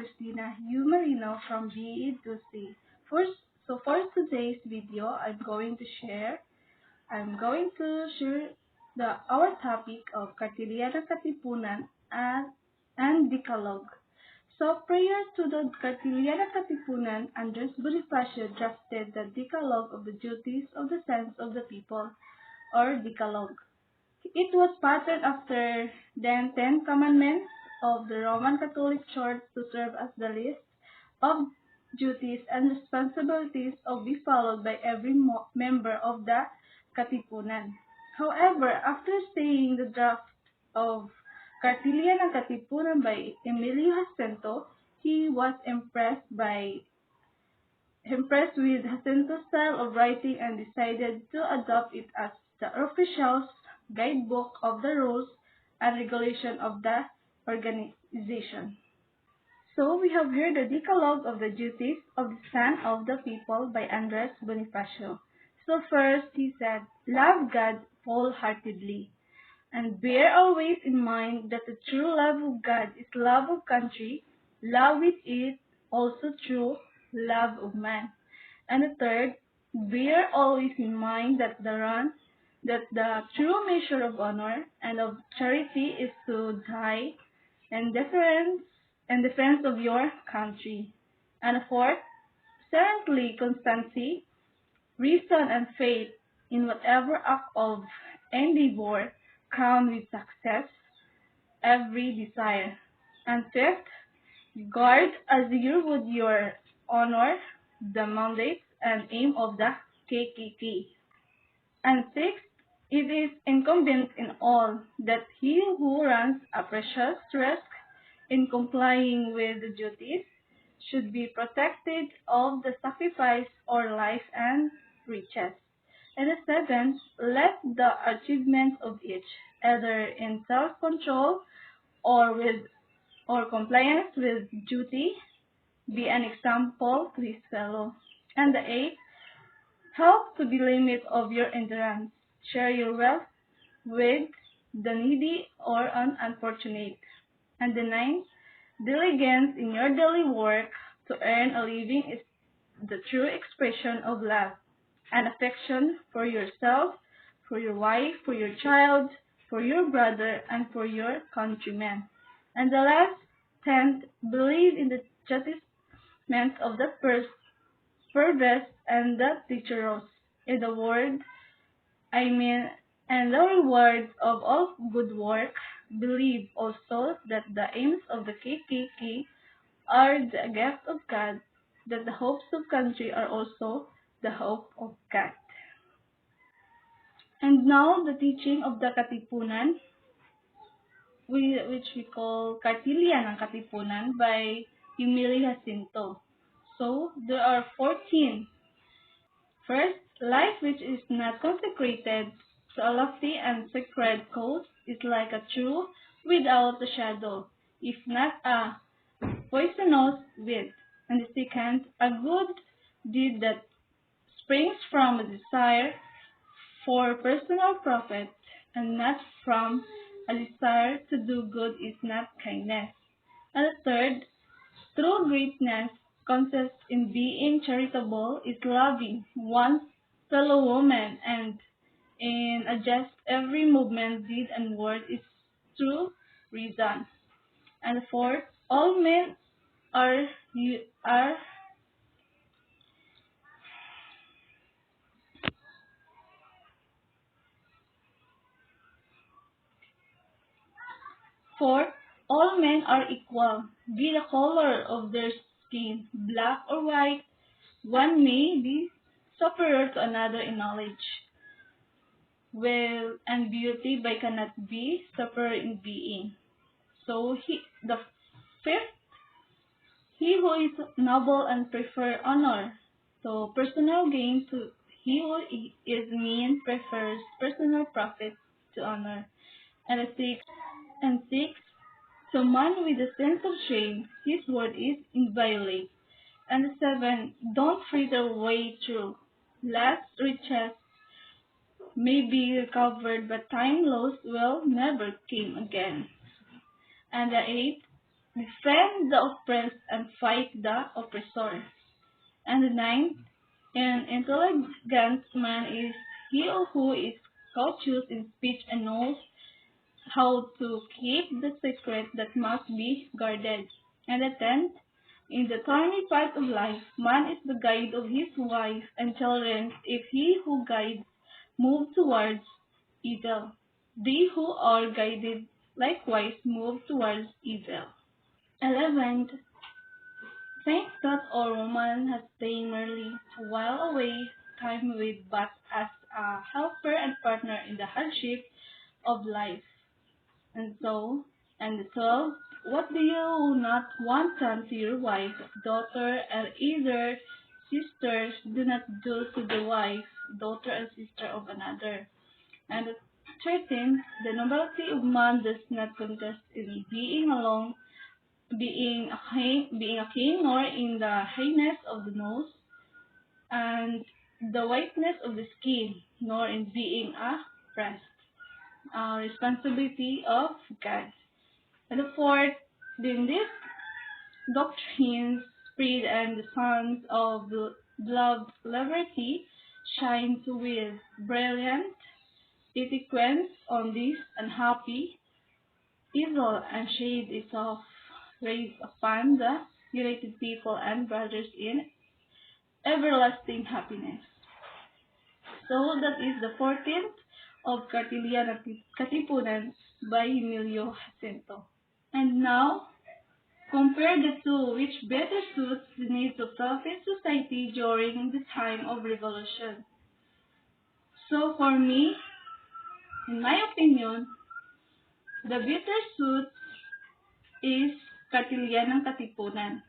Christina Humarino from BE to C. For today's video, I'm going to share our topic of Kartilya ng Katipunan and Decalogue. So prior to the Kartilya ng Katipunan, Andres Bonifacio drafted the Decalogue of the Duties of the Sons of the People, or Decalogue. It was patterned after the Ten Commandments of the Roman Catholic Church to serve as the list of duties and responsibilities to be followed by every member of the Katipunan. However, after seeing the draft of Kartilya ng Katipunan by Emilio Jacinto, he was impressed with Jacinto's style of writing and decided to adopt it as the official guidebook of the rules and regulation of the organization. So we have here the Decalogue of the Duties of the Son of the People by Andres Bonifacio. So first he said, love God wholeheartedly, and bear always in mind that the true love of God is love of country, love with it also true love of man. And the third, bear always in mind that the true measure of honor and of charity is to die in defense of your country. And the fourth, certainly constancy, reason and faith in whatever act of endeavor crowned with success, every desire. And fifth, guard as you would your honor the mandate and aim of the KKK. And sixth, it is incumbent in all that he who runs a precious risk in complying with the duties should be protected of the sacrifice or life and riches. And the seventh, let the achievement of each, either in self-control or compliance with duty, be an example to his fellow. And the eighth, help to the limit of your endurance. Share your wealth with the needy or unfortunate. And the ninth, diligence in your daily work to earn a living is the true expression of love and affection for yourself, for your wife, for your child, for your brother, and for your countrymen. And the last, tenth, believe in the judgment of the perverse and the treacherous. In the word, and the rewards of all good work. Believe also that the aims of the KKK are the gift of God, that the hopes of country are also the hope of God. And now the teaching of the Katipunan, which we call Kartilya ng Katipunan by Emilio Jacinto. So there are 14. First, life which is not consecrated to a lofty and sacred cause is like a tree without a shadow, if not a poisonous weed. And the second, a good deed that springs from a desire for personal profit and not from a desire to do good is not kindness. And the third, true greatness consists in being charitable, is loving one's fellow woman, and in a just every movement, deed, and word is true reason. And the fourth, all men are fourth, all men are equal, be the color of their skin black or white. One may be superior to another in knowledge, will and beauty, but cannot be superior in being. So the fifth, he who is noble and prefer honor to personal gain, to he who is mean prefers personal profit to honor. And sixth, to man with a sense of shame, his word is inviolate. And the seventh, don't fritter away through. Last riches may be recovered, but time lost will never come again. And the eighth, defend the oppressed and fight the oppressor. And the ninth, an intelligent man is he who is cautious in speech and knows how to keep the secret that must be guarded. And the tenth, in the thorny path of life, man is the guide of his wife and children if he who guides move towards evil. They who are guided likewise move towards evil. 11th, think that all woman has staying merely to while away time with but as a helper and partner in the hardship of life. And so, and the 12th, what do you not want done to your wife, daughter, and either sisters, do not do to the wife, daughter, and sister of another. And the 13th, the nobility of man does not consist in being alone, being a king, nor in the highness of the nose, and the whiteness of the skin, nor in being a priest. Responsibility of God. And the fourth, then these doctrines spread and the sons of the beloved liberty shines with brilliant eloquence on this unhappy evil and shade is of raised upon the united people and brothers in everlasting happiness. So that is the 14th of Kartilya Katipunan by Emilio Jacinto. And now, compare the two, which better suits the needs of selfish society during the time of revolution. So for me, in my opinion, the better suit is Kartilya ng Katipunan.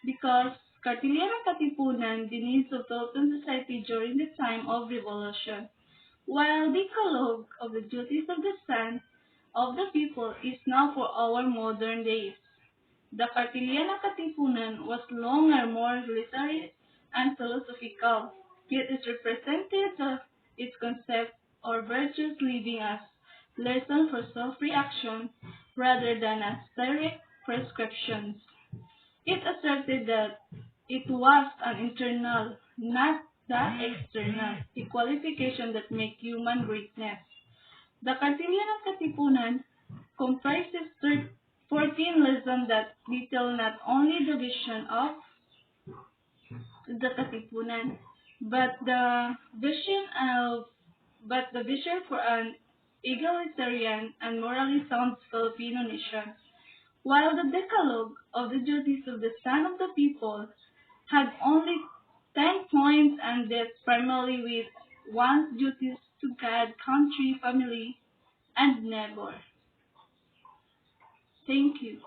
Because Kartilya ng Katipunan, the needs of Philippine society during the time of revolution, while Decalogue of the duties of the son of the people is now for our modern days. The Kartilya ng Katipunan was longer, more literary and philosophical, yet it represented its concept or virtues living as lesson for self-reaction rather than as direct prescriptions. It asserted that it was an internal, not the external, a qualification that make human greatness. The Kartilya ng Katipunan comprises 14 lessons that detail not only the vision of the Katipunan, but the vision for an egalitarian and morally sound Filipino nation. While the Decalogue of the duties of the son of the people had only 10 points and dealt primarily with one's duties to God, country, family, and neighbor. Thank you.